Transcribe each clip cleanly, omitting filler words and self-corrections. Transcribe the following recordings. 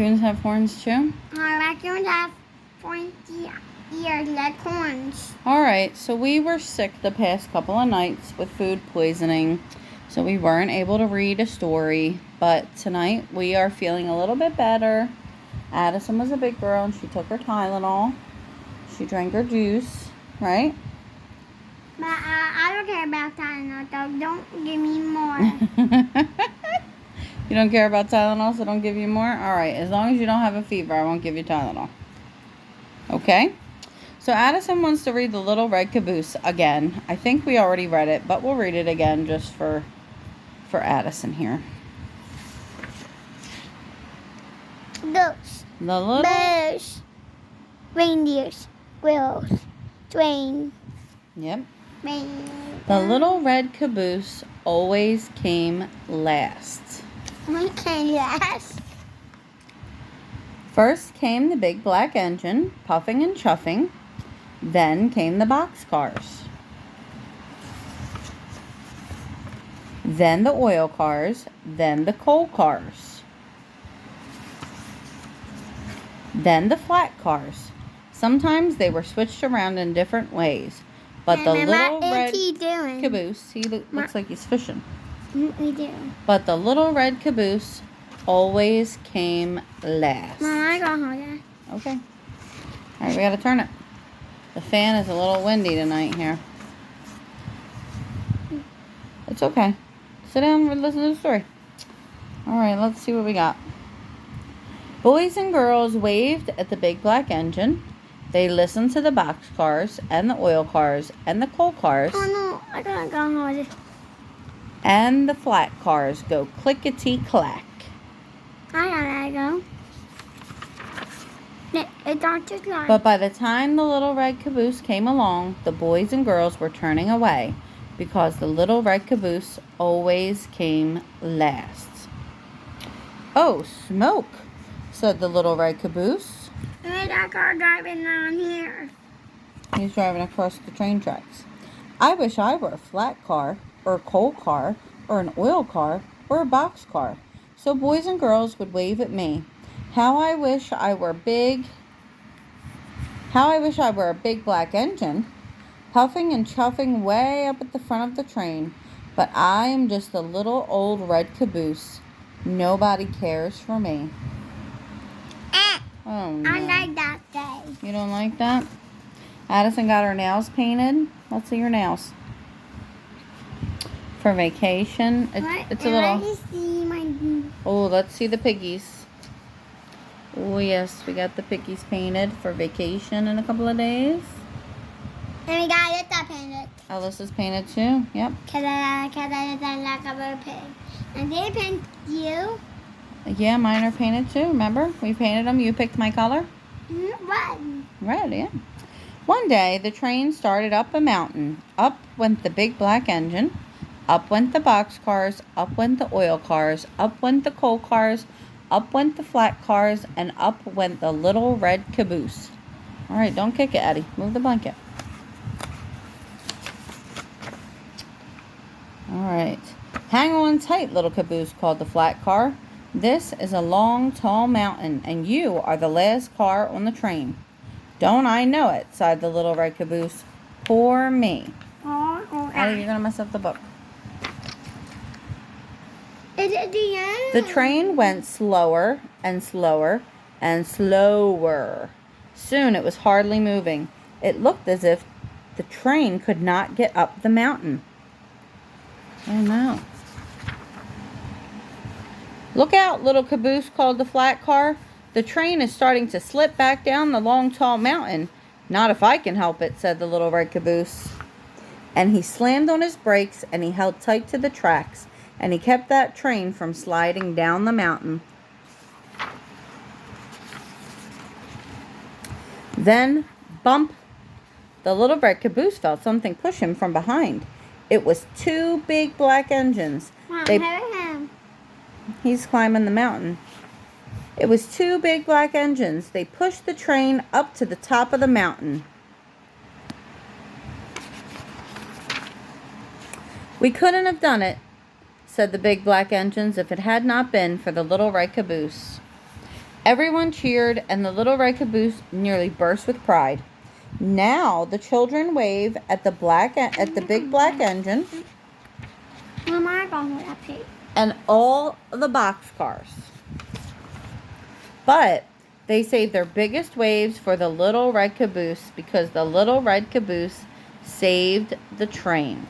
Raccoons have horns too? Raccoons have pointy ears like horns. Alright, so we were sick the past couple of nights with food poisoning, so we weren't able to read a story, but tonight we are feeling a little bit better. Addison was a big girl and she took her Tylenol. She drank her juice, right? But I don't care about Tylenol, though. Don't give me more. You don't care about Tylenol, so don't give you more? Alright, as long as you don't have a fever, I won't give you Tylenol. Okay? So Addison wants to read The Little Red Caboose again. I think we already read it, but we'll read it again just for Addison here. Goats, The little... bears, reindeers, squirrels, train, Yep. rain. The Little Red Caboose always came last. We can last. First came the big black engine, puffing and chuffing. Then came the boxcars. Then the oil cars. Then the coal cars. Then the flat cars. Sometimes they were switched around in different ways. But the little red caboose, he looks like he's fishing. We do. But the little red caboose always came last. Mom, I got hold Okay. All right, we got to turn it. The fan is a little windy tonight here. It's okay. Sit down and listen to the story. All right, let's see what we got. Boys and girls waved at the big black engine. They listened to the boxcars and the oil cars and the coal cars. Oh no, I gotta go hold. And the flat cars go clickety-clack. I gotta go. It's not just like. But by the time the little red caboose came along, the boys and girls were turning away because the little red caboose always came last. Oh, smoke, said the little red caboose. There's that car driving down here. He's driving across the train tracks. I wish I were a flat car, or a coal car, or an oil car, or a box car, so boys and girls would wave at me. How I wish I were a big black engine, puffing and chuffing way up at the front of the train. But I am just a little old red caboose. Nobody cares for me. Oh, no. I like that day. You don't like that? Addison got her nails painted. Let's see your nails. For vacation. It's a little... See my... Oh, let's see the piggies. Oh, yes. We got the piggies painted for vacation in a couple of days. And we got Alyssa painted. Alyssa's painted too. Yep. Cause I like a little pig. And they paint you. Yeah, mine are painted too. Remember? We painted them. You picked my color? Red. Red, yeah. One day, the train started up a mountain. Up went the big black engine. Up went the boxcars. Up went the oil cars. Up went the coal cars. Up went the flat cars. And up went the little red caboose. All right, don't kick it, Addie. Move the blanket. All right. Hang on tight, little caboose, called the flat car. This is a long, tall mountain, and you are the last car on the train. Don't I know it, sighed the little red caboose. Poor me. Addie, you're going to mess up the book. Is it the end? The train went slower and slower and slower. Soon it was hardly moving. It looked as if the train could not get up the mountain. Oh, no. Look out, little caboose, called the flat car. The train is starting to slip back down the long, tall mountain. Not if I can help it, said the little red caboose. And he slammed on his brakes and he held tight to the tracks and he kept that train from sliding down the mountain. Then, bump, the little red caboose felt something push him from behind. It was two big black engines. Mom, He's climbing the mountain. It was two big black engines. They pushed the train up to the top of the mountain. We couldn't have done it, said the big black engines, if it had not been for the little red caboose. Everyone cheered, and the little red caboose nearly burst with pride. Now the children wave at the big black engine Mama, I got that pig. and all the boxcars. But they saved their biggest waves for the little red caboose because the little red caboose saved the train.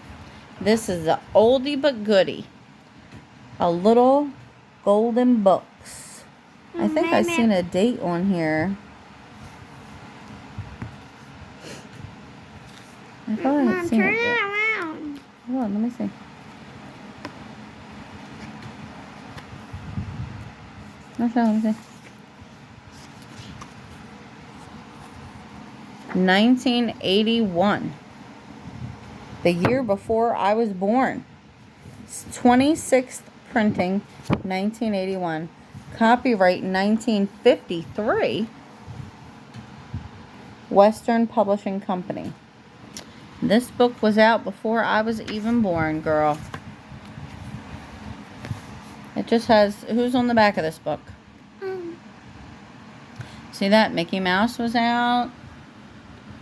This is a oldie but goodie. A little golden books. I think I've seen a date on here. I thought I had seen turn it. it around. Hold on, let me see. Let me see. 1981. The year before I was born. 26th printing, 1981. Copyright 1953. Western Publishing Company. This book was out before I was even born, girl. It just has, who's on the back of this book? See that? Mickey Mouse was out.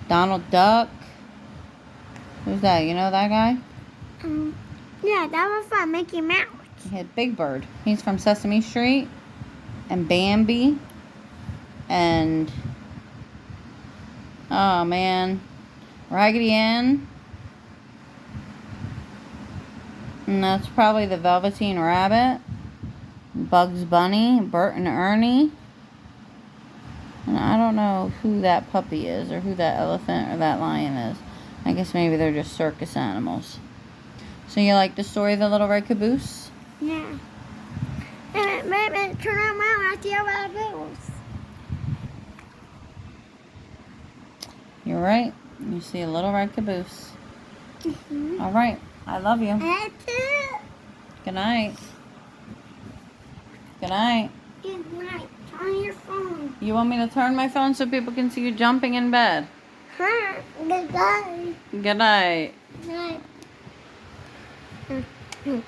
Donald Duck. Who's that? You know that guy? Yeah, that was from Mickey Mouse. He had Big Bird. He's from Sesame Street. And Bambi. And, oh man, Raggedy Ann. And that's probably the Velveteen Rabbit. Bugs Bunny. Bert and Ernie. And I don't know who that puppy is, or who that elephant or that lion is. I guess maybe they're just circus animals. So you like the story of the little red caboose? Yeah. Maybe turn around, I see how it goes. You're right. You see a little red caboose. Mm-hmm. All right. I love you. That's it. Good night. Good night. Good night. Turn your phone. You want me to turn my phone so people can see you jumping in bed? Huh? Good night. Good night. Good night.